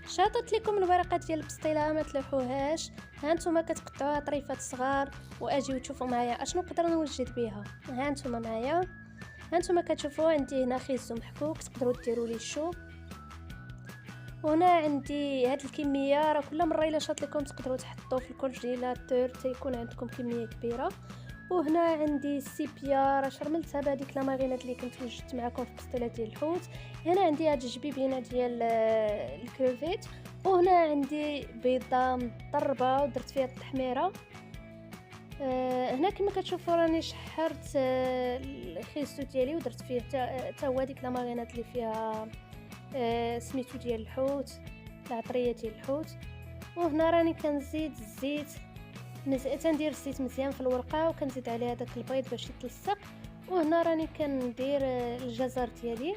شاطت لكم الورقه ديال البسطيله، ما تلوحوهاش. ها نتوما كتقطعوها طريفات صغار، واجيو تشوفوا معايا اشنو نقدر نوجد بها. ها نتوما معايا، ها نتوما كتشوفوا عندي هنا خيزو محكوك، تقدروا ديروا ليه الشوب. وهنا عندي هاد الكميه، راه كل مره الا شاط لكم تقدروا تحطوا في الكونجيلاتور تيكون عندكم كميه كبيره. وهنا عندي السيبيا، راه شرملتها بهذيك لامارينات اللي كنت وجدت معكم في البسطيله ديال الحوت. هنا عندي هاد الجبيبينه ديال الكروفيت. وهنا عندي بيضه مطربه ودرت فيها التحميره. هنا كما كتشوفوا راني شحرت الخيزو ديالي ودرت فيه حتى هو ديك لامارينات اللي فيها سميتو ديال الحوت، العطريه ديال الحوت. وهنا راني كنزيد الزيت، تندير الزيت مزيان في الورقه، وكنزيد عليها داك البيض باش يتلصق. وهنا راني كندير الجزر ديالي،